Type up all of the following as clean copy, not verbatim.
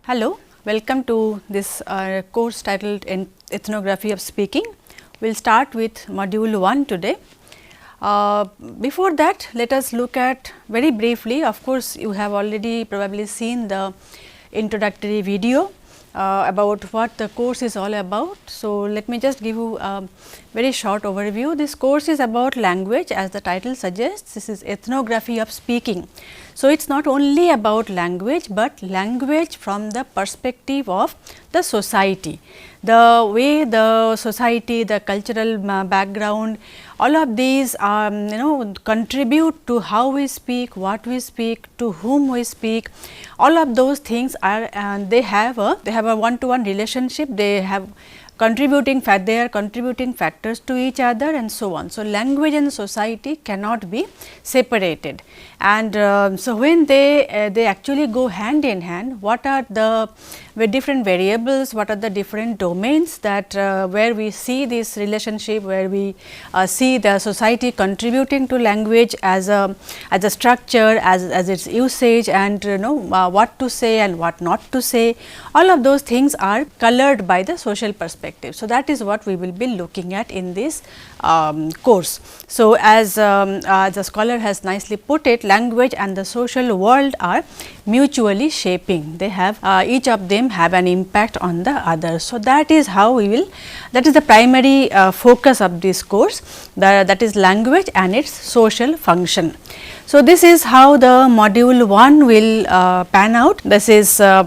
Hello, welcome to this course titled Ethnography of Speaking. We will start with module 1 today. Before that, let us look at very briefly, of course, you have already probably seen the introductory video about what the course is all about. So, let me just give you a very short overview. This course is about language, as the title suggests. This is ethnography of speaking. So, it is not only about language, but language from the perspective of the society. The way the society, the cultural background, all of these contribute to how we speak, what we speak, to whom we speak. All of those things are they have a one-to-one relationship. They have they are contributing factors to each other and so on. So, language and society cannot be separated, and so when they actually go hand in hand, what are the different variables, what are the different domains that where we see this relationship, where we see the society contributing to language as a structure, as its usage, and what to say and what not to say. All of those things are colored by the social perspective. So, that is what we will be looking at in this course. So, as the scholar has nicely put it, language and the social world are mutually shaping. They have each of them have an impact on the other. So, that is how we will, that is the primary focus of this course, that is language and its social function. So, this is how the module 1 will pan out. This is a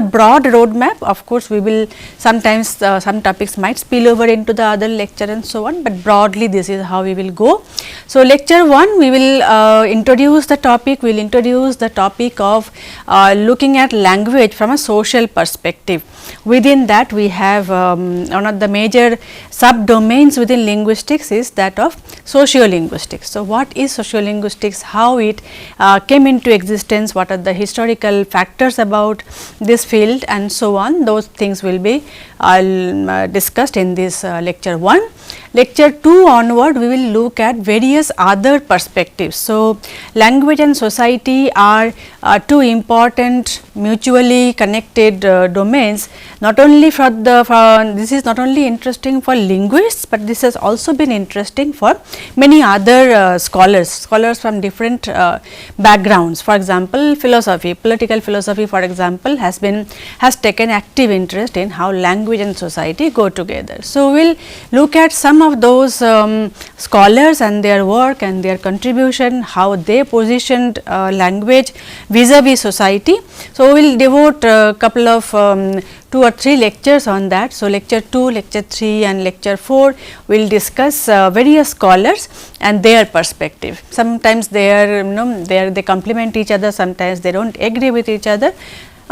broad roadmap. Of course, we will sometimes some topics might spill over into the other lecture and so on, but broadly this is how we will go. So, lecture 1 we will introduce the topic, we will introduce the topic of looking at language from a social perspective. Within that we have one of the major subdomains within linguistics is that of sociolinguistics. So, what is sociolinguistics, how it came into existence, what are the historical factors about this field and so on, those things will be discussed in this lecture 1. Lecture 2 onward we will look at various other perspectives. So, language and society are two important mutually connected domains, not only for this is not only interesting for linguists, but this has also been interesting for many other scholars from different backgrounds. For example, philosophy, political philosophy for example has taken active interest in how language and society go together. So, we will look at some of those scholars and their work and their contribution, how they positioned language vis-a-vis society. So, we will devote a couple of 2 or 3 lectures on that. So, lecture 2, lecture 3 and lecture 4 will discuss various scholars and their perspective. Sometimes they complement each other, sometimes they do not agree with each other.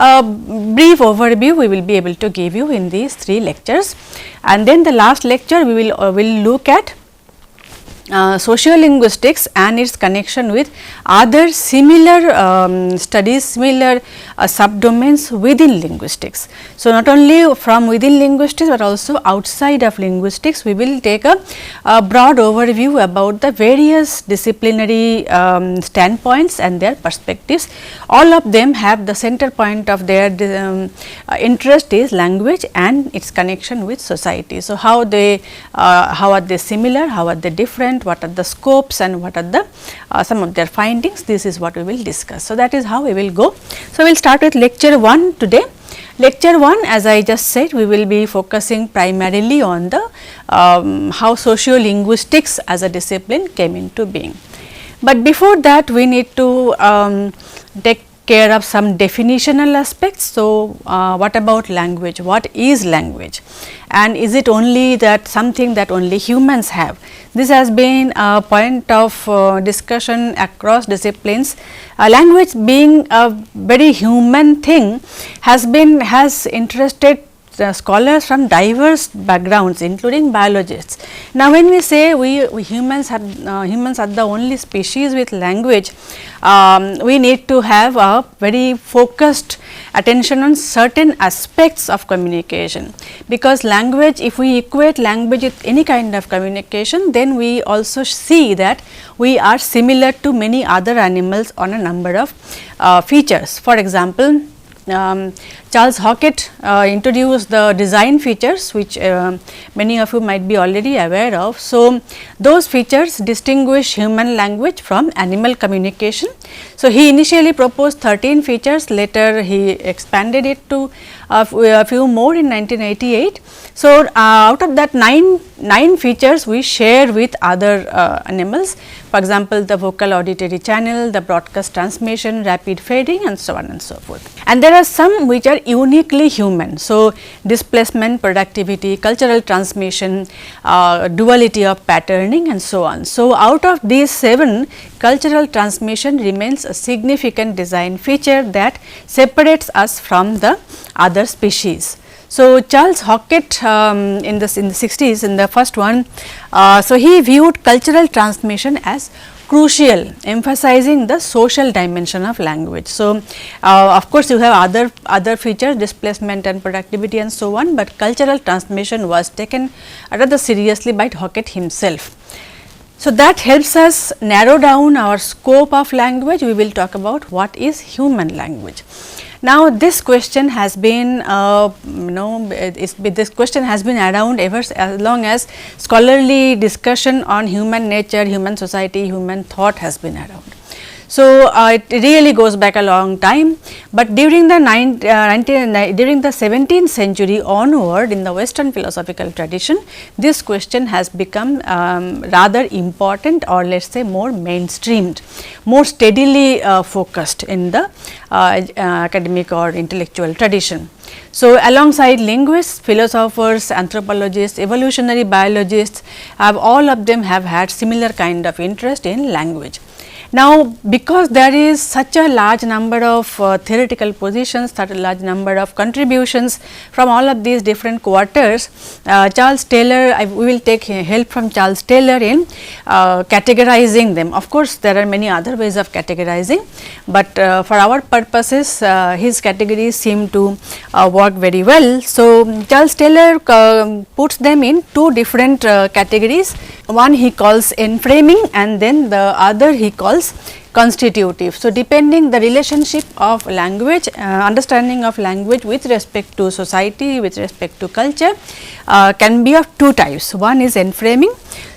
A brief overview we will be able to give you in these 3 lectures, and then the last lecture we will look at sociolinguistics and its connection with other similar studies, similar subdomains within linguistics. So, not only from within linguistics, but also outside of linguistics, we will take a broad overview about the various disciplinary standpoints and their perspectives. All of them have the center point of their interest is language and its connection with society. So, how are they similar, how are they different, what are the scopes and what are the some of their findings, this is what we will discuss. So, that is how we will go. So, we will start with lecture 1 today. Lecture 1, as I just said, we will be focusing primarily on the how sociolinguistics as a discipline came into being. But before that we need to take care of some definitional aspects. So, what about language? What is language? And is it only that something that only humans have? This has been a point of discussion across disciplines. Language being a very human thing has interested scholars from diverse backgrounds including biologists. Now, when we say we humans are the only species with language, we need to have a very focused attention on certain aspects of communication, because language, if we equate language with any kind of communication, then we also see that we are similar to many other animals on a number of features. For example, Charles Hockett introduced the design features, which many of you might be already aware of. So, those features distinguish human language from animal communication. So, he initially proposed 13 features, later he expanded it to a few more in 1988. So, out of that 9 features we share with other animals, for example, the vocal auditory channel, the broadcast transmission, rapid fading, and so on and so forth. And there are some which are uniquely human. So, displacement, productivity, cultural transmission, duality of patterning, and so on. So, out of these 7, cultural transmission remains a significant design feature that separates us from the other species. So, Charles Hockett in the 60s, in the first one, so he viewed cultural transmission as crucial, emphasizing the social dimension of language. So, of course, you have other features, displacement and productivity and so on, but cultural transmission was taken rather seriously by Hockett himself. So, that helps us narrow down our scope of language. We will talk about what is human language. Now, this question has been this question has been around ever as long as scholarly discussion on human nature, human society, human thought has been around. So, it really goes back a long time, but during the 17th century onward in the Western philosophical tradition, this question has become rather important, or let us say more mainstreamed, more steadily focused in the academic or intellectual tradition. So, alongside linguists, philosophers, anthropologists, evolutionary biologists, all of them have had similar kind of interest in language. Now, because there is such a large number of theoretical positions, such a large number of contributions from all of these different quarters, Charles Taylor, we will take help from Charles Taylor in categorizing them. Of course, there are many other ways of categorizing, but for our purposes, his categories seem to work very well. So, Charles Taylor puts them in 2 different categories. One he calls enframing, and then the other he calls constitutive. So, depending the relationship of language, understanding of language with respect to society, with respect to culture, can be of 2 types. One is enframing.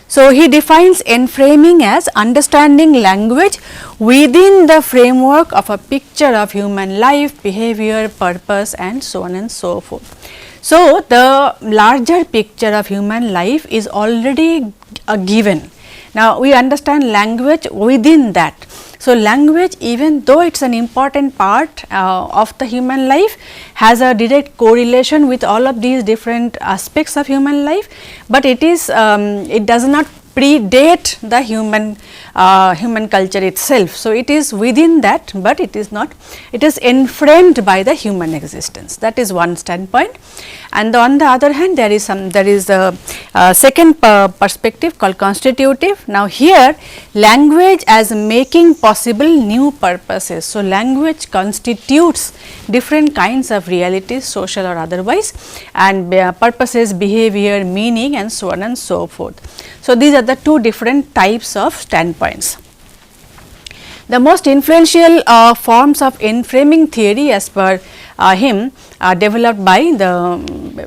So, he defines enframing as understanding language within the framework of a picture of human life, behavior, purpose, and so on and so forth. So, the larger picture of human life is already a given. Now, we understand language within that. So, language, even though it is an important part of the human life, has a direct correlation with all of these different aspects of human life, but it is it does not predate the human culture itself. So, it is within that, but it is not, it is enframed by the human existence. That is one standpoint. And on the other hand, there is a second perspective called constitutive. Now, here language as making possible new purposes. So, language constitutes different kinds of realities, social or otherwise, and purposes, behavior, meaning, and so on and so forth. So, these are the 2 different types of standpoints. The most influential forms of enframing theory as per him are developed by the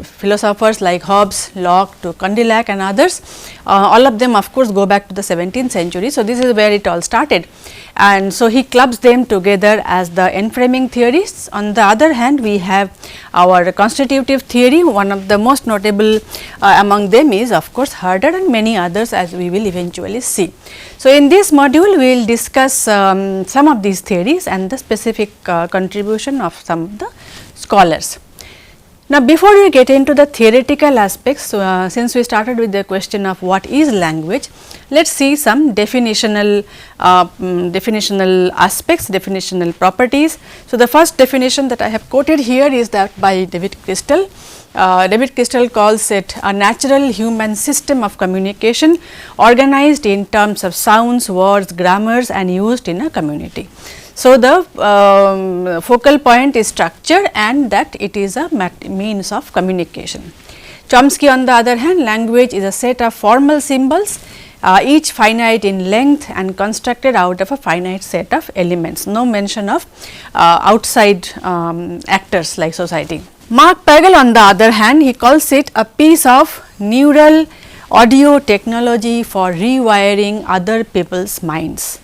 philosophers like Hobbes, Locke to Condillac and others. All of them of course go back to the 17th century. So, this is where it all started, and so he clubs them together as the enframing theories. On the other hand, we have our constitutive theory. One of the most notable among them is of course Herder, and many others, as we will eventually see. So, in this module we will discuss some of these theories and the specific contribution of some of the scholars. Now, before we get into the theoretical aspects, since we started with the question of what is language, let us see some definitional aspects, definitional properties. So, the first definition that I have quoted here is that by David Crystal. David Crystal calls it a natural human system of communication organized in terms of sounds, words, grammars, and used in a community. So, the focal point is structure and that it is a means of communication. Chomsky on the other hand, language is a set of formal symbols each finite in length and constructed out of a finite set of elements. No mention of outside actors like society. Mark Pagel, on the other hand, he calls it a piece of neural audio technology for rewiring other people's minds.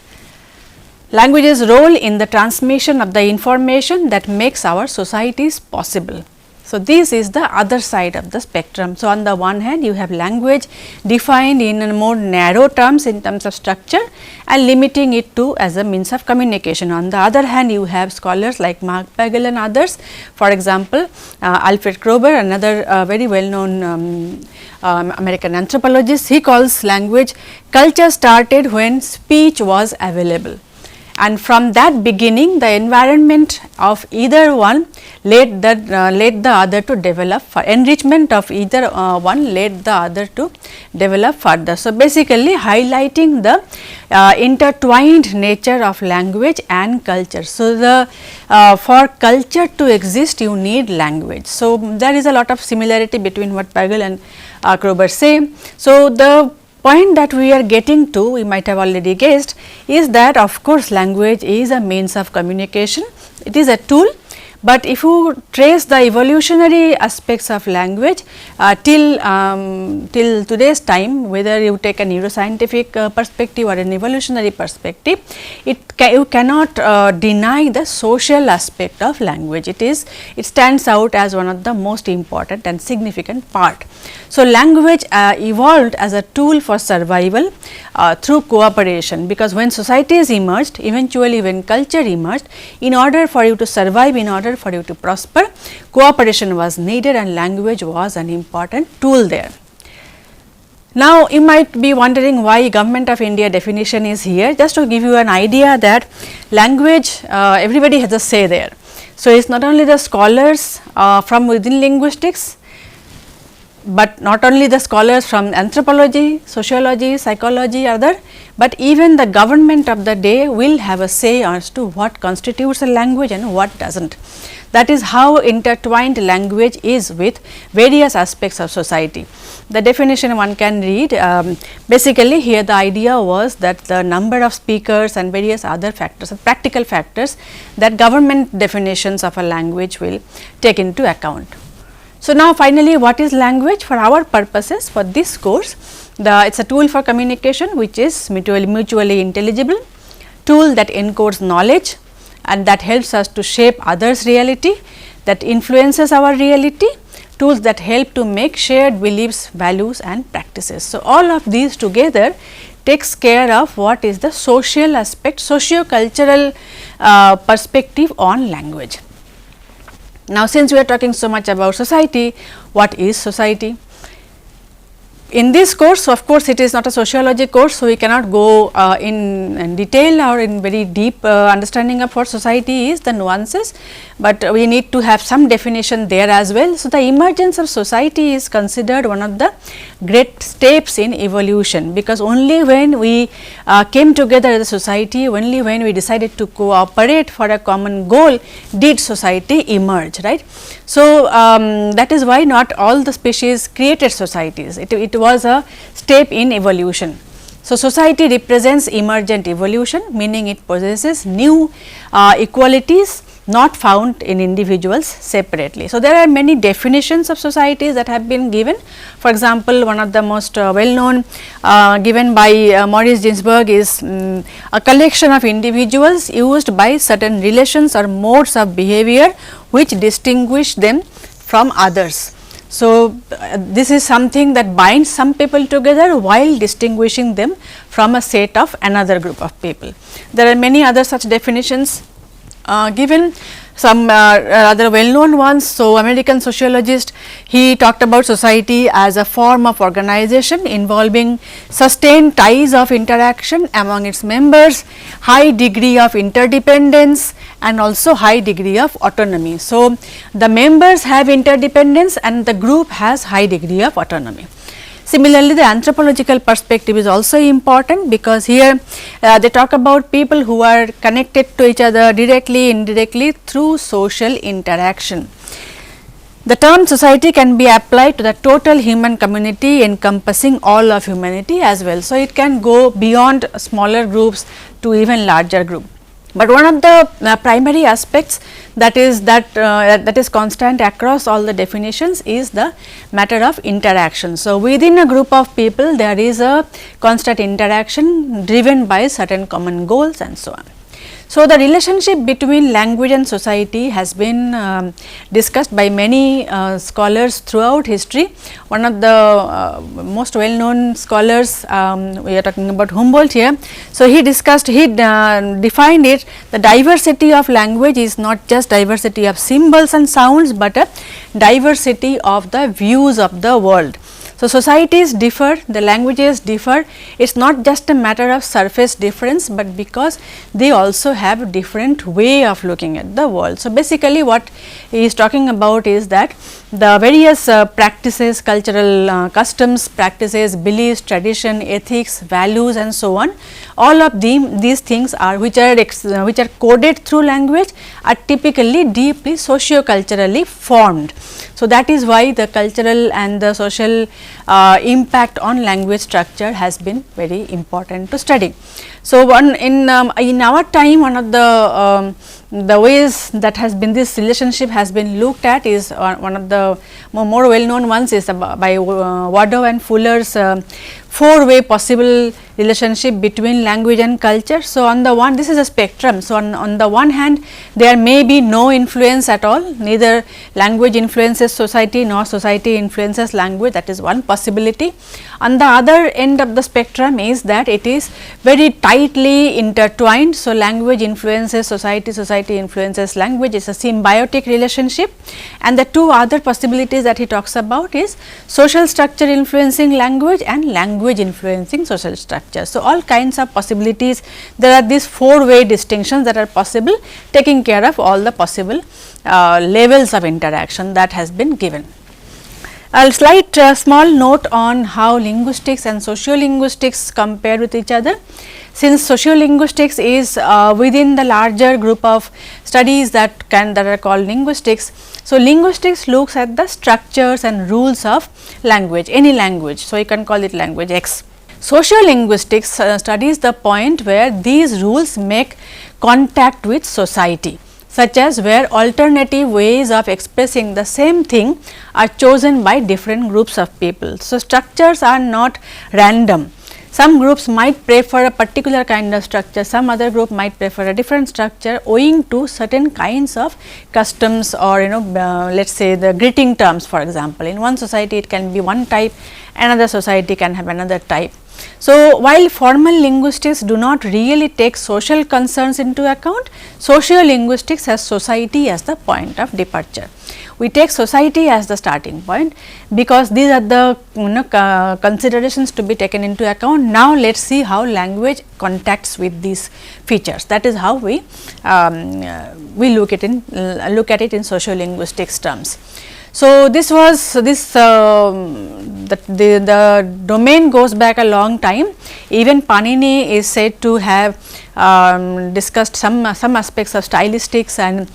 Language's role in the transmission of the information that makes our societies possible. So, this is the other side of the spectrum. So, on the one hand you have language defined in a more narrow terms in terms of structure and limiting it to as a means of communication. On the other hand you have scholars like Mark Pagel and others, for example, Alfred Kroeber, another very well known American anthropologist. He calls language culture started when speech was available. And from that beginning the environment of either one led the other to develop, for enrichment of either one led the other to develop further. So, basically highlighting the intertwined nature of language and culture. So, the for culture to exist you need language. So, there is a lot of similarity between what Pagel and Kroeber say. So, the point that we are getting to, we might have already guessed, is that of course language is a means of communication, it is a tool, but if you trace the evolutionary aspects of language till today's time, whether you take a neuroscientific perspective or an evolutionary perspective, you cannot deny the social aspect of language. It stands out as one of the most important and significant part. So, language evolved as a tool for survival through cooperation, because when societies emerged, eventually when culture emerged, in order for you to survive, in order for you to prosper, cooperation was needed and language was an important tool there. Now, you might be wondering why Government of India definition is here. Just to give you an idea that language, everybody has a say there. So, it is not only the scholars from within linguistics, but not only the scholars from anthropology, sociology, psychology, other, but even the government of the day will have a say as to what constitutes a language and what does not. That is how intertwined language is with various aspects of society. The definition one can read, basically here the idea was that the number of speakers and various other factors, practical factors that government definitions of a language will take into account. So, now finally what is language for our purposes for this course? It is a tool for communication which is mutually intelligible, tool that encodes knowledge and that helps us to shape others' reality, that influences our reality, tools that help to make shared beliefs, values and practices. So, all of these together takes care of what is the social aspect, socio-cultural perspective on language. Now, since we are talking so much about society, what is society? In this course, of course, it is not a sociology course, so we cannot go in detail or in very deep understanding of what society is, the nuances, but we need to have some definition there as well. So, the emergence of society is considered one of the great steps in evolution, because only when we came together as a society, only when we decided to cooperate for a common goal did society emerge, right. So, that is why not all the species created societies, it was a step in evolution. So, society represents emergent evolution, meaning it possesses new equalities not found in individuals separately. So, there are many definitions of societies that have been given. For example, one of the most well known given by Maurice Ginsburg is a collection of individuals used by certain relations or modes of behavior which distinguish them from others. So, this is something that binds some people together while distinguishing them from a set of another group of people. There are many other such definitions given, some other well known ones. So, American sociologist, he talked about society as a form of organization involving sustained ties of interaction among its members, high degree of interdependence and also high degree of autonomy. So, the members have interdependence and the group has high degree of autonomy. Similarly, the anthropological perspective is also important, because here they talk about people who are connected to each other directly, indirectly through social interaction. The term society can be applied to the total human community encompassing all of humanity as well. So, it can go beyond smaller groups to even larger group. But one of the primary aspects that is constant across all the definitions is the matter of interaction. So, within a group of people there is a constant interaction driven by certain common goals and so on. So, the relationship between language and society has been discussed by many scholars throughout history. One of the most well known scholars, we are talking about Humboldt here. So, he defined it, the diversity of language is not just diversity of symbols and sounds, but a diversity of the views of the world. So, societies differ, the languages differ, it is not just a matter of surface difference, but because they also have different way of looking at the world. So, basically what he is talking about is that the various practices, cultural customs, practices, beliefs, tradition, ethics, values and so on, all of these things are which are coded through language are typically deeply socio-culturally formed. So, that is why the cultural and the social impact on language structure has been very important to study. So, in our time, one of the ways that has been this relationship has been looked at is one of the more well known ones is by Wadow and Fuller's 4-way possible relationship between language and culture. So, on the one, this is a spectrum. So, on the one hand there may be no influence at all, neither language influences society nor society influences language, that is one possibility. On the other end of the spectrum is that it is very tightly intertwined. So, language influences society, society influences language, it is a symbiotic relationship. And the two other possibilities that he talks about is social structure influencing language and language influencing social structure. So, all kinds of possibilities, there are these 4-way distinctions that are possible, taking care of all the possible levels of interaction that has been given. A slight small note on how linguistics and sociolinguistics compare with each other. Since sociolinguistics is within the larger group of studies that are called linguistics. So, linguistics looks at the structures and rules of language, any language. So, you can call it language X. Sociolinguistics studies the point where these rules make contact with society, such as where alternative ways of expressing the same thing are chosen by different groups of people. So, structures are not random. Some groups might prefer a particular kind of structure, some other group might prefer a different structure owing to certain kinds of customs or let us say the greeting terms, for example. In one society it can be one type, another society can have another type. So, while formal linguistics do not really take social concerns into account, sociolinguistics has society as the point of departure. We take society as the starting point because these are the considerations to be taken into account. Now, let us see how language contacts with these features. That is how we look at it in sociolinguistics terms. So, this was the domain goes back a long time. Even Panini is said to have discussed some aspects of stylistics and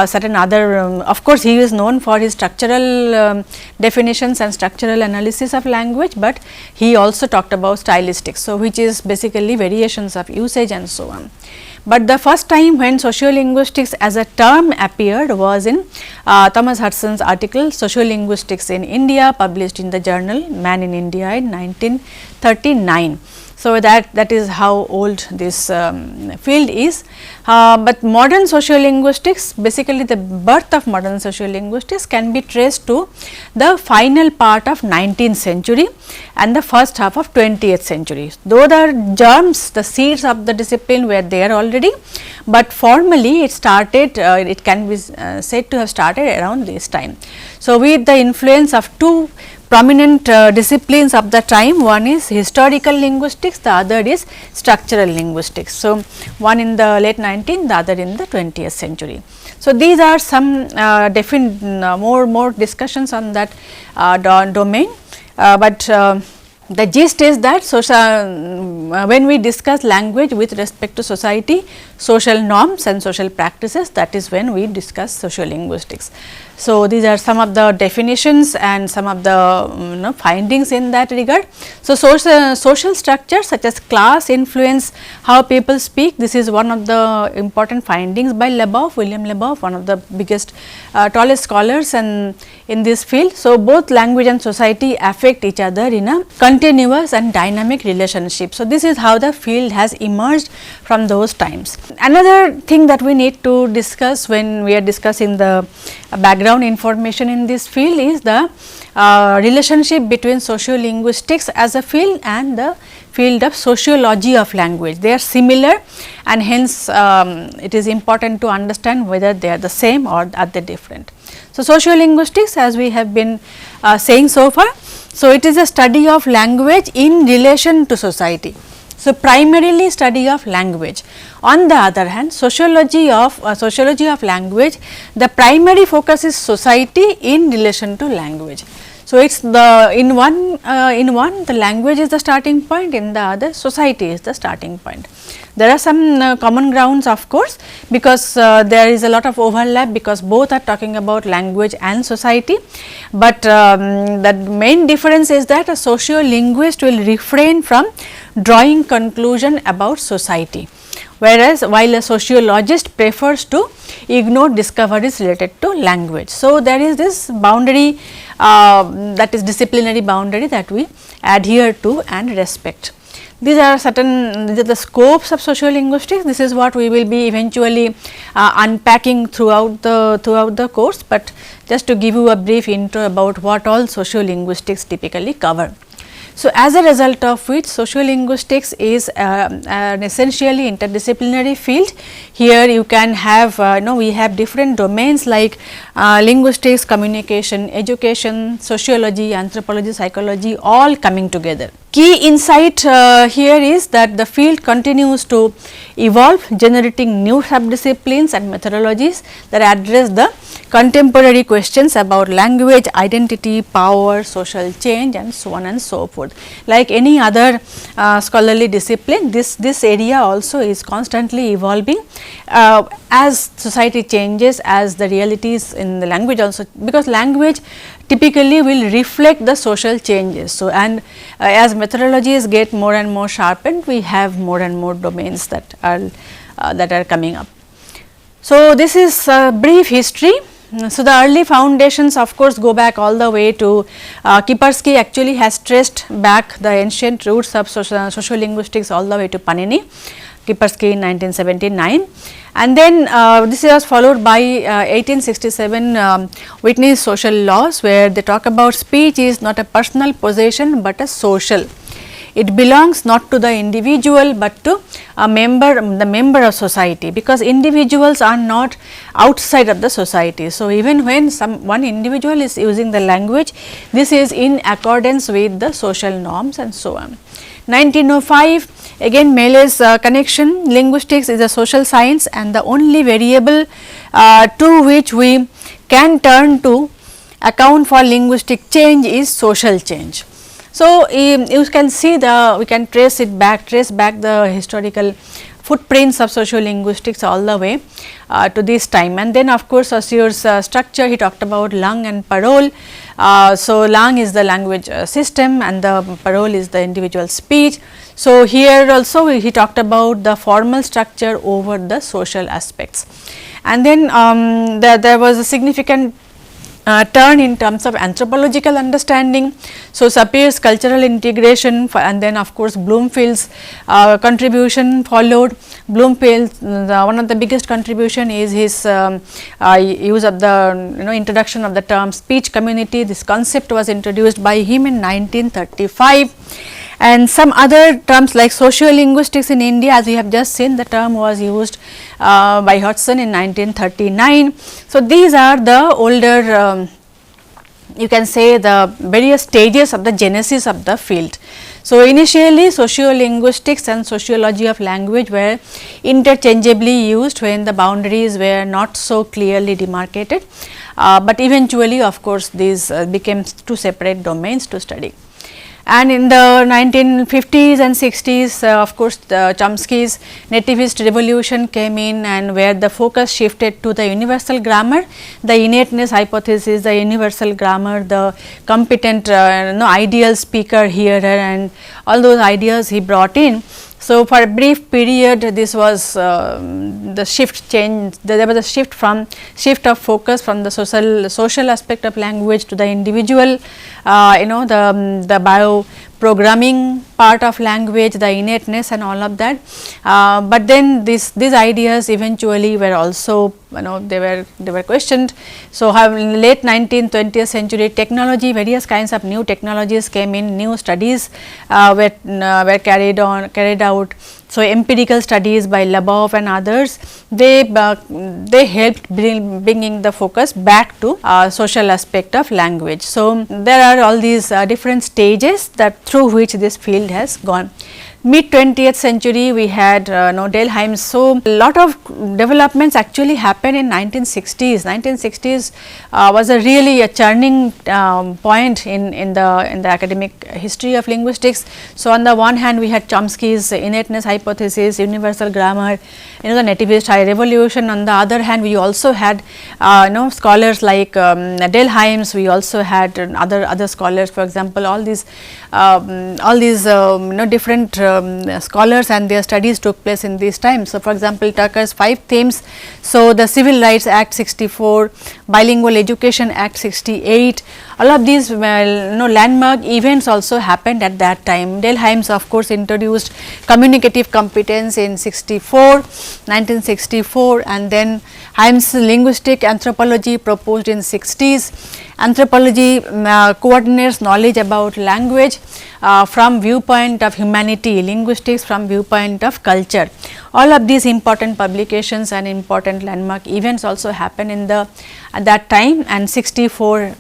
certain other of course, he is known for his structural definitions and structural analysis of language, but he also talked about stylistics. So, which is basically variations of usage and so on. But the first time when sociolinguistics as a term appeared was in Thomas Hudson's article Sociolinguistics in India, published in the journal Man in India in 1939. So, that is how old this field is. But modern sociolinguistics, basically the birth of modern sociolinguistics can be traced to the final part of 19th century and the first half of 20th century. Though the germs, the seeds of the discipline were there already, but formally it started, it can be said to have started around this time. So, with the influence of two prominent disciplines of the time, one is historical linguistics, the other is structural linguistics. So, one in the late 19th, the other in the 20th century. So, these are some more discussions on that domain, but the gist is that when we discuss language with respect to society, social norms and social practices, that is when we discuss sociolinguistics. So, these are some of the definitions and some of the findings in that regard. So, social structures such as class influence how people speak, this is one of the important findings by William Leboeuf, one of the biggest tallest scholars and in this field. So, both language and society affect each other in a continuous and dynamic relationship. So, this is how the field has emerged from those times. Another thing that we need to discuss when we are discussing the background information in this field is the relationship between sociolinguistics as a field and the field of sociology of language. They are similar and hence it is important to understand whether they are the same or are they different. So, sociolinguistics, as we have been saying so far, so it is a study of language in relation to society. So, primarily study of language. On the other hand, sociology of language, the primary focus is society in relation to language. So, it is the in one the language is the starting point, in the other society is the starting point. There are some common grounds, of course, because there is a lot of overlap, because both are talking about language and society, but the main difference is that a sociolinguist will refrain from drawing conclusion about society, whereas while a sociologist prefers to ignore discoveries related to language. So, there is this boundary that is disciplinary boundary that we adhere to and respect. These are the scopes of sociolinguistics. This is what we will be eventually unpacking throughout the course, but just to give you a brief intro about what all sociolinguistics typically cover. So, as a result of which sociolinguistics is an essentially interdisciplinary field. Here you can have we have different domains like linguistics, communication, education, sociology, anthropology, psychology, all coming together. Key insight here is that the field continues to evolve, generating new subdisciplines and methodologies that address the contemporary questions about language, identity, power, social change and so on and so forth. Like any other scholarly discipline, this area also is constantly evolving as society changes, as the realities in the language also, because language typically will reflect the social changes. So, and as methodologies get more and more sharpened, we have more and more domains that are coming up. So, this is a brief history. So, the early foundations of course go back all the way to Kipersky actually has traced back the ancient roots of sociolinguistics all the way to Panini, Kipersky in 1979, and then this was followed by 1867 Whitney's social laws, where they talk about speech is not a personal possession, but a social. It belongs not to the individual, but to the member of society, because individuals are not outside of the society. So, even when one individual is using the language, this is in accordance with the social norms and so on. 1905, again Mele's connection, linguistics is a social science and the only variable to which we can turn to account for linguistic change is social change. So, you can see we can trace back the historical footprints of sociolinguistics all the way to this time, and then of course, Saussure's structure, he talked about langue and parole. So, langue is the language system and the parole is the individual speech. So, here also he talked about the formal structure over the social aspects, and then there was a significant turn in terms of anthropological understanding. So, Sapire's cultural integration and then of course, Bloomfield's contribution followed. Bloomfield, one of the biggest contribution is his use of the introduction of the term speech community. This concept was introduced by him in 1935. And some other terms like sociolinguistics in India, as we have just seen, the term was used by Hodgson in 1939. So, these are the older you can say the various stages of the genesis of the field. So, initially sociolinguistics and sociology of language were interchangeably used when the boundaries were not so clearly demarcated, but eventually of course, these became two separate domains to study. And in the 1950s and 60s, of course, Chomsky's nativist revolution came in, and where the focus shifted to the universal grammar, the innateness hypothesis, the universal grammar, the competent ideal speaker hearer, and all those ideas he brought in. So, for a brief period, this was the shift change. There was a shift of focus from the social aspect of language to the individual, the bio programming part of language, the innateness and all of that. But then these ideas eventually were also, they were questioned. So, in late 19th, 20th century, technology, various kinds of new technologies came in, new studies were carried out. So, empirical studies by Labov and others, they helped bringing the focus back to social aspect of language. So, there are all these different stages that through which this field has gone. Mid 20th century, we had Delheim. So, a lot of developments actually happened in 1960s. 1960s was really a turning point in the academic history of linguistics. So, on the one hand, we had Chomsky's innateness hypothesis, universal grammar, the nativist revolution. On the other hand, we also had scholars like Delheim's. We also had other scholars, for example, all these different scholars and their studies took place in these times. So, for example, Tucker's 5 themes. So, the Civil Rights Act 64, Bilingual Education Act 68, all of these landmark events also happened at that time. Delheim's of course introduced communicative competence in 1964, and then Heim's linguistic anthropology proposed in 60s. Anthropology coordinates knowledge about language from viewpoint of humanity, linguistics from viewpoint of culture. All of these important publications and important landmark events also happened at that time, and 64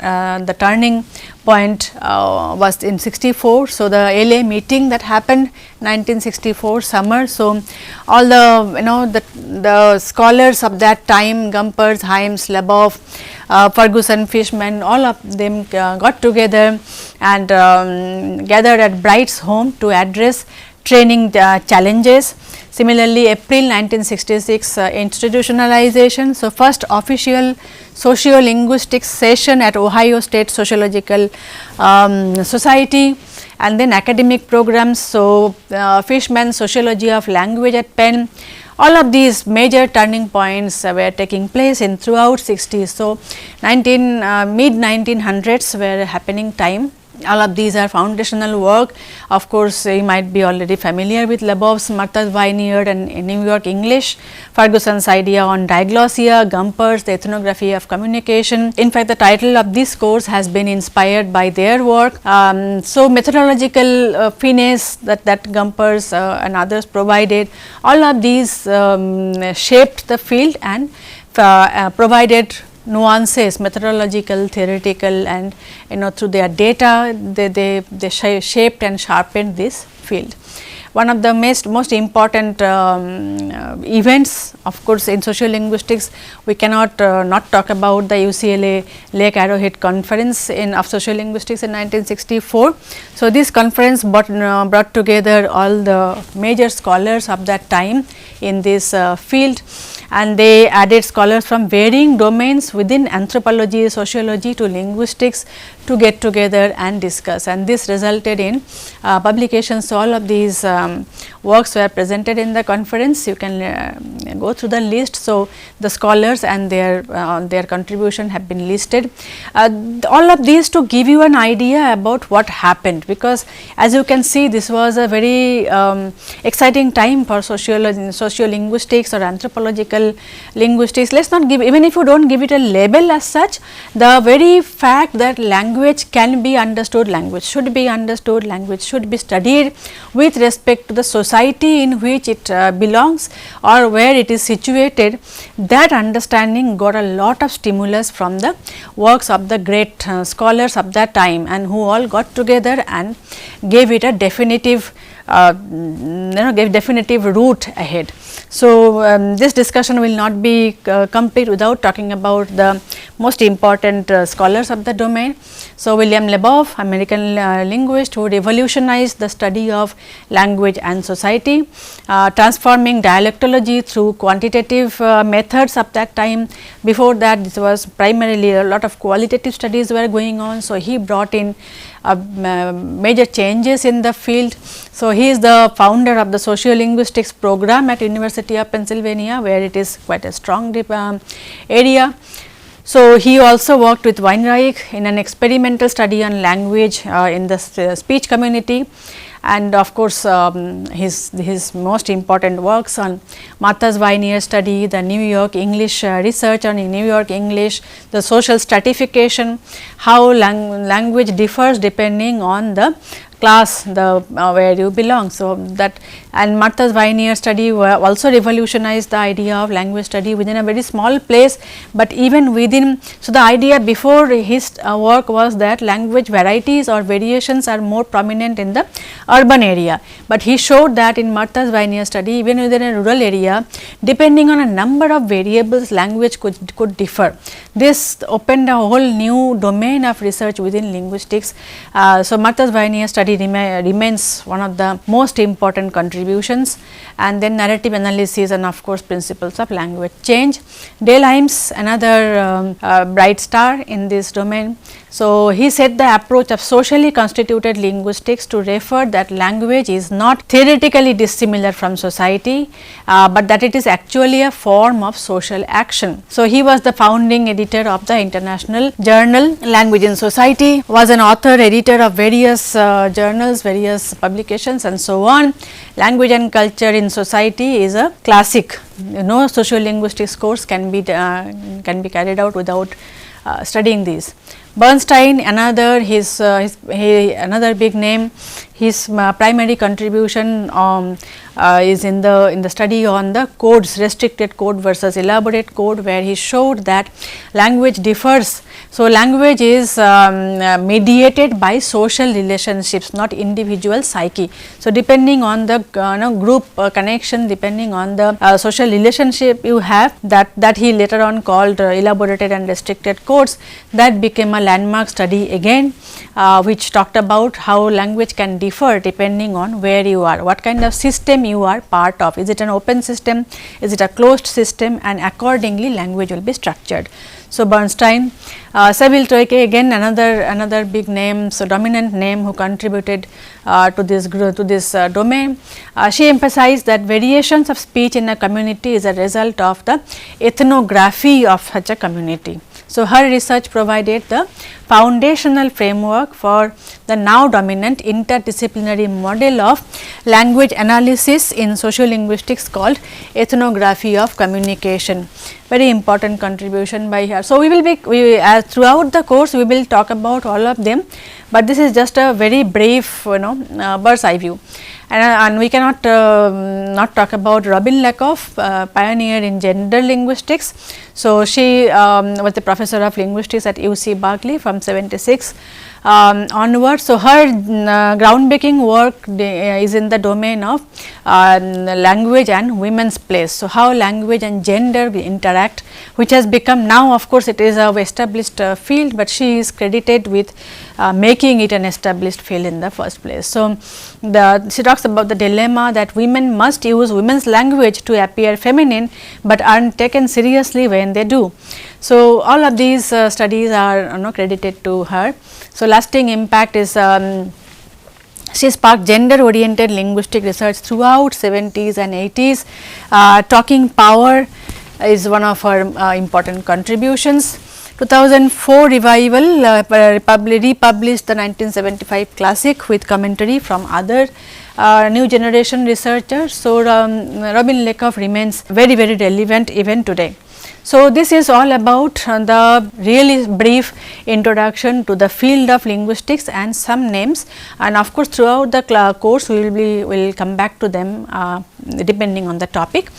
the turning point was in 64. So, the LA meeting that happened 1964 summer. So, all the scholars of that time, Gumpers, Himes, Labov, Ferguson, Fishman, all of them got together and gathered at Bright's home to address training challenges. Similarly, April 1966 institutionalization. So, first official socio-linguistics session at Ohio State Sociological Society, and then academic programs. So, Fishman's Sociology of Language at Penn. All of these major turning points were taking place in throughout 60s. So, mid 1900s were happening time. All of these are foundational work. Of course, you might be already familiar with Labov's Martha's Vineyard and New York English, Ferguson's idea on diglossia, Gumper's The Ethnography of Communication. In fact, the title of this course has been inspired by their work. So, methodological finesse that Gumper's and others provided, all of these shaped the field and provided nuances, methodological, theoretical, and through their data they shaped and sharpened this field. One of the most important events, of course, in sociolinguistics, we cannot not talk about the UCLA Lake Arrowhead Conference of Sociolinguistics in 1964. So, this conference brought together all the major scholars of that time in this field, and they added scholars from varying domains within anthropology, sociology to linguistics to get together and discuss, and this resulted in publications. So, all of these works were presented in the conference. You can go through the list. So, the scholars and their contribution have been listed. All of these to give you an idea about what happened, because as you can see, this was a very exciting time for sociolinguistics or anthropological linguistics. Let us not give, even if you do not give it a label as such, the very fact that language can be understood, language should be understood, language should be studied with respect to the society in which it belongs or where it is situated, that understanding got a lot of stimulus from the works of the great scholars of that time, and who all got together and gave it a definitive give definitive route ahead. So, this discussion will not be complete without talking about the most important scholars of the domain. So, William Labov, American linguist who revolutionized the study of language and society, transforming dialectology through quantitative methods of that time. Before that, this was primarily a lot of qualitative studies were going on. So, he brought in major changes in the field. So, he is the founder of the sociolinguistics program at University of Pennsylvania, where it is quite a strong area. So, he also worked with Weinreich in an experimental study on language in the speech community, and of course, his most important works on Martha's Vineyard study, the New York English research on New York English, the social stratification, how language differs depending on the class where you belong. So, that and Martha's Vineyard study also revolutionized the idea of language study within a very small place, but even within. So, the idea before his work was that language varieties or variations are more prominent in the urban area, but he showed that in Martha's Vineyard study, even within a rural area, depending on a number of variables, language could differ. This opened a whole new domain of research within linguistics. So, Martha's Vineyard study remains one of the most important contributions, and then narrative analysis and of course, principles of language change. Dale Himes, another bright star in this domain. So, he set the approach of socially constituted linguistics to refer that language is not theoretically dissimilar from society, but that it is actually a form of social action. So, he was the founding editor of the international journal Language in Society, was an author, editor of various journals, various publications and so on. Language and Culture in Society is a classic. No sociolinguistics course can be carried out without studying these. Bernstein, another another big name. His primary contribution is in the study on the codes, restricted code versus elaborate code, where he showed that language differs. So, language is mediated by social relationships, not individual psyche. So, depending on the group connection, depending on the social relationship you have, that he later on called elaborated and restricted codes, that became a landmark study again, which talked about how language can differ depending on where you are, what kind of system you are part of. Is it an open system, is it a closed system, and accordingly language will be structured. So, Bernstein, Sybil Toike, again another big name, so dominant name who contributed to this domain. She emphasized that variations of speech in a community is a result of the ethnography of such a community. So, her research provided the foundational framework for the now dominant interdisciplinary model of language analysis in sociolinguistics called ethnography of communication. Very important contribution by her. So, we will be throughout the course we will talk about all of them, but this is just a very brief bird's eye view. And we cannot not talk about Robin Lakoff, pioneer in gender linguistics. So, she was the professor of linguistics at UC Berkeley from 76 onwards. So, her groundbreaking work is in the domain of language and women's place. So, how language and gender interact, which has become now, of course, it is a established field, but she is credited with making it an established field in the first place. So, she talks about the dilemma that women must use women's language to appear feminine, but aren't taken seriously when they do. So, all of these studies are credited to her. So, lasting impact is she sparked gender oriented linguistic research throughout 70s and 80s. Talking power is one of her important contributions. 2004 revival republished the 1975 classic with commentary from other new generation researchers. So, Robin Lakoff remains very relevant even today. So, this is all about the really brief introduction to the field of linguistics and some names, and of course, throughout the course we will come back to them depending on the topic,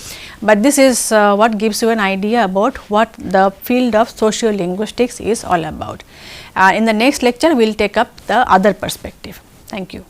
but this is what gives you an idea about what the field of sociolinguistics is all about. In the next lecture we will take up the other perspective. Thank you.